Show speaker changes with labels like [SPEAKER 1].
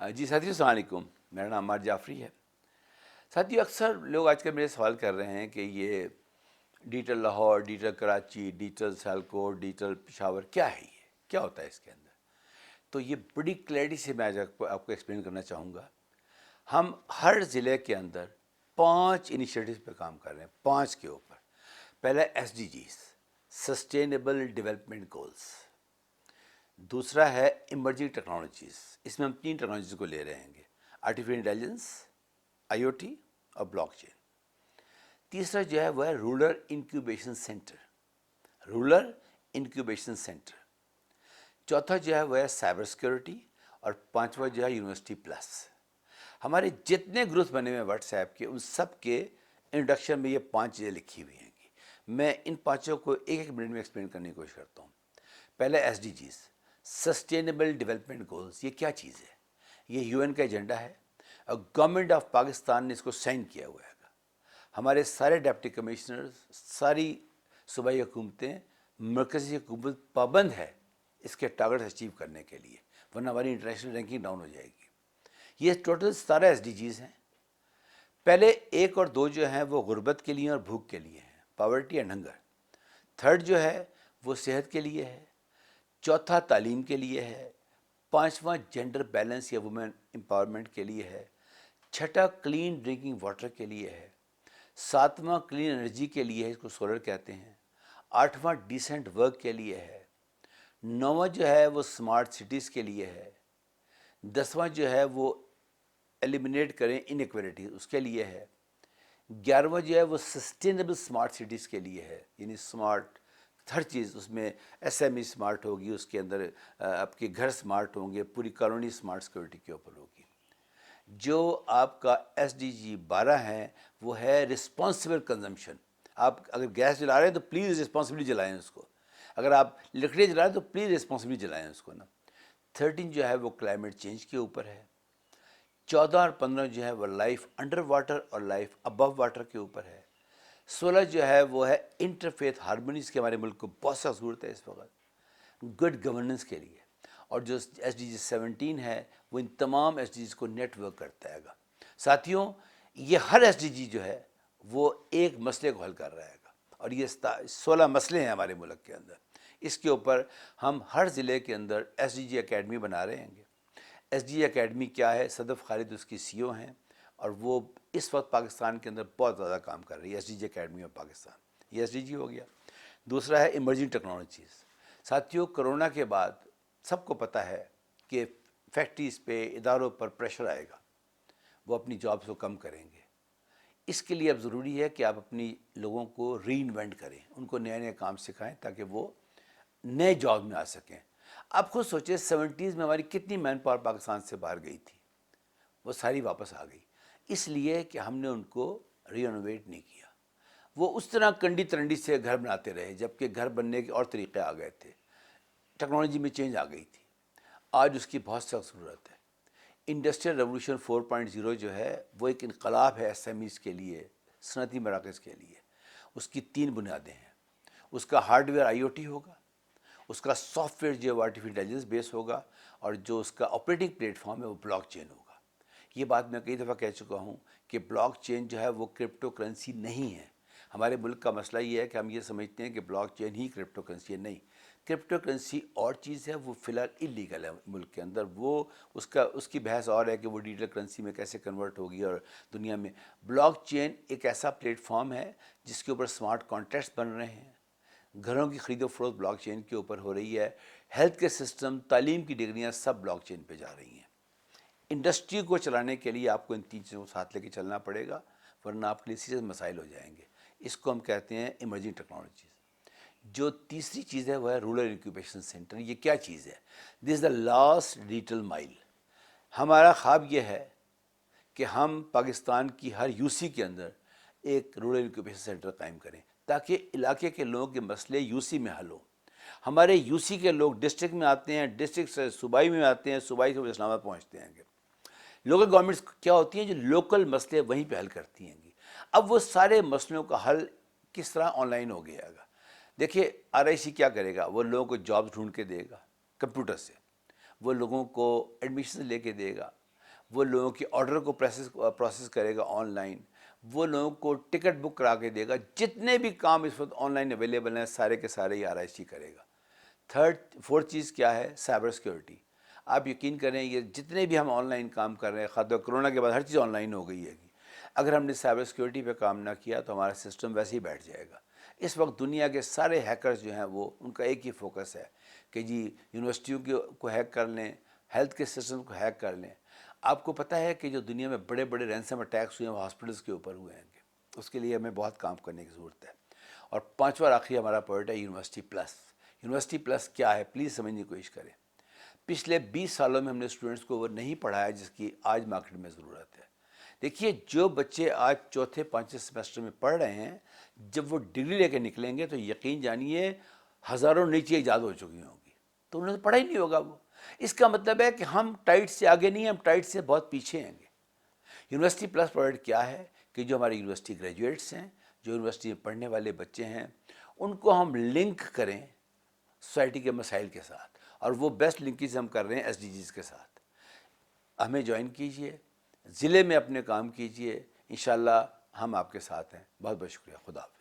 [SPEAKER 1] جی ساتھیو السلام علیکم، میرا نام عمار جعفری ہے۔ ساتھیو اکثر لوگ آج کل میرے سوال کر رہے ہیں کہ یہ digital Lahore, digital Karachi, digital Sialkot, digital Peshawar کیا ہے، یہ کیا ہوتا ہے اس کے اندر؟ تو یہ بڑی کلیئرٹی سے میں آج آپ کو ایکسپلین کرنا چاہوں گا۔ ہم ہر ضلع کے اندر 5 انیشیٹوز پہ کام کر رہے ہیں، 5 کے اوپر۔ پہلا S D Gs, sustainable development goals. دوسرا ہے ایمرجنگ ٹیکنالوجیز، اس میں ہم 3 ٹیکنالوجیز کو لے رہے ہیں، artificial intelligence, I O T اور بلاک چین۔ تیسرا جو ہے وہ ہے rural incubation centre, rural incubation centre. چوتھا جو ہے وہ ہے سائبر سیکورٹی، اور پانچواں جو ہے یونیورسٹی پلس۔ ہمارے جتنے گروپس بنے ہوئے ہیں واٹس ایپ کے، ان سب کے انٹروڈکشن میں یہ 5 چیزیں لکھی ہوئی ہیں۔ میں ان 5 کو ایک ایک منٹ میں ایکسپلین کرنے کی کوشش کرتا ہوں۔ پہلے S D Gs, sustainable development goals, یہ کیا چیز ہے؟ یہ یو این کا ایجنڈا ہے، اور گورنمنٹ آف پاکستان نے اس کو سائن کیا ہوا ہے۔ ہمارے سارے ڈپٹی کمشنرز، ساری صوبائی حکومتیں، مرکزی حکومت پابند ہے اس کے ٹارگٹ اچیو کرنے کے لیے، ورنہ ہماری انٹرنیشنل رینکنگ ڈاؤن ہو جائے گی۔ یہ ٹوٹل 17 ایس ڈی جیز ہیں۔ پہلے 1 اور 2 جو ہیں وہ غربت کے لیے اور بھوک کے لیے ہیں، پاورٹی اینڈ ہنگر۔ تھرڈ جو ہے وہ صحت کے لیے ہے، چوتھا تعلیم کے لیے ہے، پانچواں جینڈر بیلنس یا وومن امپاورمنٹ کے لیے ہے، چھٹا کلین ڈرنکنگ واٹر کے لیے ہے، ساتواں کلین انرجی کے لیے ہے، اس کو سولر کہتے ہیں، آٹھواں ڈیسنٹ ورک کے لیے ہے، نواں جو ہے وہ سمارٹ سٹیز کے لیے ہے، 10واں جو ہے وہ ایلیمنیٹ کریں انیکویلٹی اس کے لیے ہے، 11واں جو ہے وہ سسٹینیبل سمارٹ سٹیز کے لیے ہے، یعنی سمارٹ ہر چیز اس میں، ایس ایم ای سمارٹ ہوگی، اس کے اندر آپ کے گھر سمارٹ ہوں گے، پوری کالونی سمارٹ سیکورٹی کے اوپر ہوگی۔ جو آپ کا ایس ڈی جی 12 ہے وہ ہے رسپانسبل کنزمپشن۔ آپ اگر گیس جلا رہے ہیں تو پلیز رسپانسبلی جلائیں اس کو، اگر آپ لکڑی جلا رہے ہیں تو پلیز رسپانسبلی جلائیں اس کو نا۔ 13 جو ہے وہ کلائمیٹ چینج کے اوپر ہے۔ 14 اور 15 جو ہے وہ لائف انڈر واٹر اور لائف ابو واٹر کے اوپر ہے۔ 16 جو ہے وہ ہے انٹر فیتھ ہارمونیز کی ہمارے ملک کو بہت سا ضرورت ہے اس وقت، گڈ گورننس کے لیے۔ اور جو ایس ڈی جی 17 ہے وہ ان تمام ایس ڈی جیز کو نیٹ ورک کرتا ہے گا۔ ساتھیوں یہ ہر ایس ڈی جی جو ہے وہ ایک مسئلے کو حل کر رہے گا، اور یہ 16 مسئلے ہیں ہمارے ملک کے اندر۔ اس کے اوپر ہم ہر ضلع کے اندر ایس ڈی جی اکیڈمی بنا رہے ہیں۔ ایس ڈی جی اکیڈمی کیا ہے؟ صدف خالد اس کی سی او ہیں، اور وہ اس وقت پاکستان کے اندر بہت زیادہ کام کر رہی ہے S D G academy of Pakistan. یہ ایس ڈی جی ہو گیا۔ دوسرا ہے ایمرجنگ ٹیکنالوجیز۔ ساتھیوں کرونا کے بعد سب کو پتہ ہے کہ فیکٹریز پہ، اداروں پر پریشر آئے گا، وہ اپنی جابس کو کم کریں گے۔ اس کے لیے اب ضروری ہے کہ آپ اپنی لوگوں کو ری انوینٹ کریں، ان کو نئے نئے کام سکھائیں تاکہ وہ نئے جاب میں آ سکیں۔ آپ خود سوچیں 70s میں ہماری کتنی مین پاور پاکستان سے باہر گئی تھی، وہ ساری واپس آ گئی، اس لیے کہ ہم نے ان کو ری انوویٹ نہیں کیا۔ وہ اس طرح کنڈی ترنڈی سے گھر بناتے رہے، جبکہ گھر بننے کے اور طریقے آ گئے تھے، ٹیکنالوجی میں چینج آ گئی تھی۔ آج اس کی بہت سخت ضرورت ہے۔ انڈسٹریل ریولوشن 4.0 جو ہے وہ ایک انقلاب ہے ایس ایم ایز کے لیے، صنعتی مراکز کے لیے۔ اس کی 3 بنیادیں ہیں۔ اس کا hard where I O T ہوگا، اس کا سافٹ ویئر جو آرٹیفیشل انٹیلیجنس بیس ہوگا، اور جو اس کا آپریٹنگ پلیٹ فارم ہے وہ بلاک چین ہوگا۔ یہ بات میں کئی دفعہ کہہ چکا ہوں کہ بلاک چین جو ہے وہ کرپٹو کرنسی نہیں ہے۔ ہمارے ملک کا مسئلہ یہ ہے کہ ہم یہ سمجھتے ہیں کہ بلاک چین ہی کرپٹو کرنسی ہے، نہیں، کرپٹو کرنسی اور چیز ہے، وہ فی الحال اللیگل ہے ملک کے اندر، وہ اس کی بحث اور ہے کہ وہ ڈیجیٹل کرنسی میں کیسے کنورٹ ہوگی۔ اور دنیا میں بلاک چین ایک ایسا پلیٹ فارم ہے جس کے اوپر سمارٹ کانٹریکٹس بن رہے ہیں، گھروں کی خرید و فروخت بلاک چین کے اوپر ہو رہی ہے، ہیلتھ کیئر سسٹم، تعلیم کی ڈگریاں سب بلاک چین پہ جا رہی ہیں۔ انڈسٹری کو چلانے کے لیے آپ کو ان 3 چیزوں کو ساتھ لے کے چلنا پڑے گا، ورنہ آپ کے لیے سیریس مسائل ہو جائیں گے۔ اس کو ہم کہتے ہیں ایمرجنگ ٹیکنالوجیز۔ جو تیسری چیز ہے وہ ہے رولر انکیوبیشن سینٹر۔ یہ کیا چیز ہے؟ دس از دا لاسٹ ڈیجیٹل مائل۔ ہمارا خواب یہ ہے کہ ہم پاکستان کی ہر یو سی کے اندر ایک رولر انکیوبیشن سینٹر قائم کریں، تاکہ علاقے کے لوگوں کے مسئلے یو سی میں حل ہوں۔ ہمارے یو سی کے لوگ ڈسٹرکٹ میں آتے ہیں، ڈسٹرکٹ سے صوبائی میں آتے ہیں، صوبائی سے وہ اسلام آباد پہنچتے ہیں گے۔ لوکل گورنمنٹس کیا ہوتی ہیں جو لوکل مسئلے وہیں پہ حل کرتی ہیں گی۔ اب وہ سارے مسئلوں کا حل کس طرح آن لائن ہو گیا گا۔ دیکھیے آر آئی سی کیا کرے گا؟ وہ لوگوں کو جابس ڈھونڈ کے دے گا کمپیوٹر سے، وہ لوگوں کو ایڈمیشن لے کے دے گا، وہ لوگوں کی آرڈر کو پروسیس کرے گا آن لائن، وہ لوگوں کو ٹکٹ بک کرا کے دے گا، جتنے بھی کام اس وقت آن لائن اویلیبل ہیں سارے کے سارے یہ RISC کرے گا۔ فورتھ چیز کیا ہے؟ Cyber security. آپ یقین کریں یہ جتنے بھی ہم آن لائن کام کر رہے ہیں، خاص طور کرونا کے بعد ہر چیز آن لائن ہو گئی ہے، اگر ہم نے سائبر سیکیورٹی پہ کام نہ کیا تو ہمارا سسٹم ویسے ہی بیٹھ جائے گا۔ اس وقت دنیا کے سارے ہیکرز جو ہیں وہ ان کا ایک ہی فوکس ہے کہ جی یونیورسٹیوں کو ہیک کر لیں، ہیلتھ کے سسٹم کو ہیک کر لیں۔ آپ کو پتہ ہے کہ جو دنیا میں بڑے بڑے رینسم اٹیکس ہوئے ہیں وہ ہاسپٹلس کے اوپر ہوئے ہیں، اس کے لیے ہمیں بہت کام کرنے کی ضرورت ہے۔ اور پانچواں آخری ہمارا پوائنٹ ہے یونیورسٹی پلس۔ یونیورسٹی پلس کیا ہے؟ پلیز سمجھنے کی کوشش کریں۔ پچھلے 20 سالوں میں ہم نے اسٹوڈنٹس کو وہ نہیں پڑھایا جس کی آج مارکیٹ میں ضرورت ہے۔ دیکھیے جو بچے آج چوتھے پانچویں سیمسٹر میں پڑھ رہے ہیں، جب وہ ڈگری لے کے نکلیں گے تو یقین جانیے ہزاروں نئی چیزیں ایجاد ہو چکی ہوں گی، تو انہوں نے پڑھا ہی نہیں ہوگا وہ۔ اس کا مطلب ہے کہ ہم ٹائٹ سے آگے نہیں، ہم ٹائٹ سے بہت پیچھے ہیں گے۔ یونیورسٹی پلس پروجیکٹ کیا ہے کہ جو ہمارے یونیورسٹی گریجویٹس ہیں، جو یونیورسٹی میں پڑھنے والے بچے ہیں، ان کو ہم لنک کریں سوسائٹی کے مسائل کے ساتھ، اور وہ بیسٹ لنکیز ہم کر رہے ہیں SDGs کے ساتھ۔ ہمیں جوائن کیجئے، ضلع میں اپنے کام کیجئے، انشاءاللہ ہم آپ کے ساتھ ہیں۔ بہت بہت شکریہ۔ خدا حافظ۔